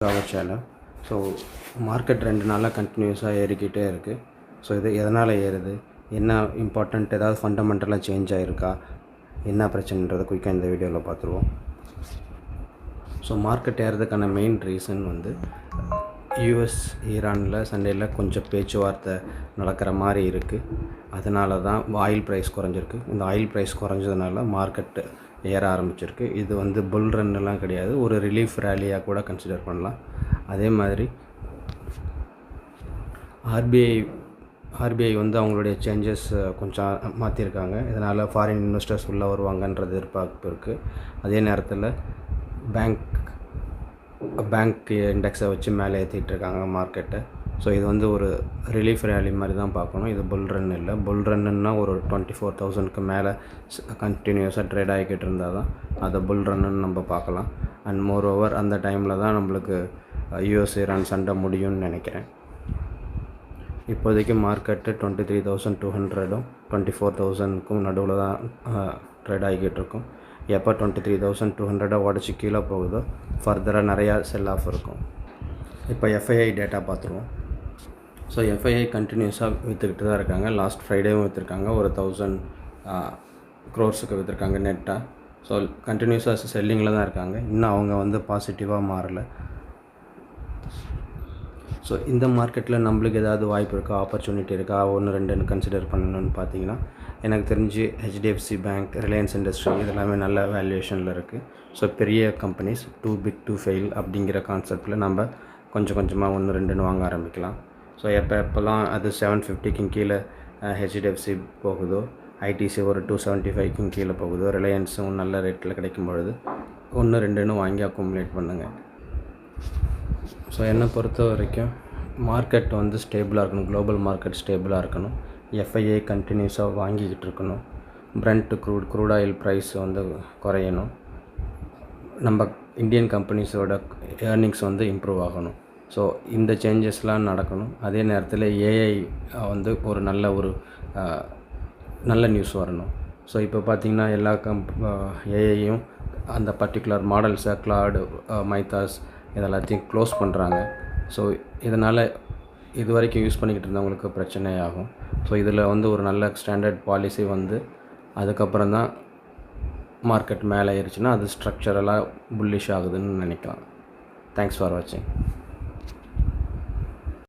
Our channel. So market 2 நாளாக கண்டினியூஸாக ஏறிக்கிட்டே இருக்குது. ஸோ இது எதனால் ஏறுது, என்ன இம்பார்ட்டண்ட், ஏதாவது ஃபண்டமெண்டலாக சேஞ்ச் ஆகிருக்கா, என்ன பிரச்சனைன்றதை குயிக்காக இந்த வீடியோவில் பார்த்துருவோம். ஸோ மார்க்கெட் ஏறதுக்கான மெயின் ரீசன் வந்து யூஎஸ் ஈரானில் சண்டேயில் கொஞ்சம் பேச்சுவார்த்தை நடக்கிற மாதிரி இருக்குது. அதனால தான் ஆயில் ப்ரைஸ் குறைஞ்சிருக்கு. இந்த ஆயில் ப்ரைஸ் குறைஞ்சதுனால மார்க்கெட்டு ஏற ஆரம்பிச்சிருக்கு. இது வந்து புல் ரன்னுலாம் கிடையாது, ஒரு ரிலீஃப் ரேலியாக கூட கன்சிடர் பண்ணலாம். அதே மாதிரி ஆர்பிஐ வந்து அவங்களுடைய சேஞ்சஸ் கொஞ்சம் மாற்றிருக்காங்க. இதனால் ஃபாரின் இன்வெஸ்டர்ஸ் உள்ளே வருவாங்கன்றது எதிர்பார்ப்பு இருக்குது. அதே நேரத்தில் பேங்க் இண்டெக்ஸை வச்சு மேலே ஏற்றிட்டுருக்காங்க மார்க்கெட்டை. ஸோ இது வந்து ஒரு ரிலீஃப் ரேலி மாதிரி தான் பார்க்கணும். இது புல் ரன் இல்லை. புல் ரன்னுன்னா ஒரு 24,000க்கு மேலே கண்டினியூஸாக ட்ரேட் ஆகிக்கிட்டு இருந்தால் தான் அதை புல் ரன்னுன்னு நம்ம பார்க்கலாம். அண்ட் மோர் ஓவர் அந்த டைமில் தான் நம்மளுக்கு யூஎஸ் ஈரான் சண்டை முடியும்னு நினைக்கிறேன். இப்போதைக்கு மார்க்கெட்டு 23,200ம் 24,000க்கும் நடுவில் தான் ட்ரேட் ஆகிக்கிட்டு இருக்கும். எப்போ 23,200 உடச்சி கீழே போகுதோ ஃபர்தராக நிறையா செல் ஆஃப் இருக்கும். இப்போ எஃப்ஐஐ டேட்டா பார்த்துருவோம். ஸோ எஃப்ஐஐ கண்டினியூஸாக விற்றுக்கிட்டு தான் இருக்காங்க. லாஸ்ட் ஃப்ரைடேவும் விற்றுருக்காங்க, ஒரு 1,000 க்ரோர்ஸுக்கு விற்றுருக்காங்க நெட்டாக. ஸோ கண்டினியூஸாக செல்லிங்கில் தான் இருக்காங்க. இன்னும் அவங்க வந்து பாசிட்டிவாக மாறலை. ஸோ இந்த மார்க்கெட்டில் நம்மளுக்கு ஏதாவது வாய்ப்பு இருக்கா, ஆப்பர்ச்சுனிட்டி இருக்கா, 1-2ன்னு கன்சிடர் பண்ணணும்னு பார்த்தீங்கன்னா, எனக்கு தெரிஞ்சு ஹெச்டிஎஃப்சி பேங்க், ரிலையன்ஸ் இண்டஸ்ட்ரி இதெல்லாமே நல்ல வேல்யூவேஷனில் இருக்குது. ஸோ பெரிய companies too big to fail அப்படிங்கிற கான்செப்டில் நம்ம கொஞ்சம் கொஞ்சமாக 1-2ன்னு வாங்க ஆரம்பிக்கலாம். ஸோ எப்போல்லாம் அது 750க்கு கீழே ஹெச்டிஎஃப்சி போகுதோ, ஐடிசி ஒரு 275க்கும் கீழே போகுதோ, ரிலையன்ஸும் நல்ல ரேட்டில் கிடைக்கும் பொழுது 1-2ன்னு வாங்கி அக்குமுலேட் பண்ணுங்கள். ஸோ என்னை பொறுத்த வரைக்கும் மார்க்கெட் வந்து ஸ்டேபிளாக இருக்கணும், குளோபல் மார்க்கெட் ஸ்டேபிளாக இருக்கணும். எஃப்ஐஐ கண்டினியூஸாக வாங்கிக்கிட்டு இருக்கணும். பிரண்ட் க்ரூட் ஆயில் ப்ரைஸ் வந்து குறையணும். நம்ம இந்தியன் கம்பெனிஸோட ஏர்னிங்ஸ் வந்து இம்ப்ரூவ் ஆகணும். ஸோ இந்த சேஞ்சஸ்லாம் நடக்கணும். அதே நேரத்தில் ஏஐ வந்து ஒரு நல்ல நியூஸ் வரணும். ஸோ இப்போ பார்த்திங்கன்னா எல்லா ஏஐயும் அந்த பர்டிகுலர் மாடல்ஸை கிளாடு, மைத்தாஸ் இதெல்லாத்தையும் க்ளோஸ் பண்ணுறாங்க. ஸோ இதனால் இது வரைக்கும் யூஸ் பண்ணிக்கிட்டு இருந்தவங்களுக்கு பிரச்சனையாகும். ஸோ இதில் வந்து ஒரு நல்ல ஸ்டாண்டர்ட் பாலிசி வந்து அதுக்கப்புறம் தான் மார்க்கெட் மேலே ஏறிச்சுன்னா அது ஸ்ட்ரக்சரலாக புல்லிஷ் ஆகுதுன்னு நினைக்கலாம். தேங்க்ஸ் ஃபார் வாட்சிங்.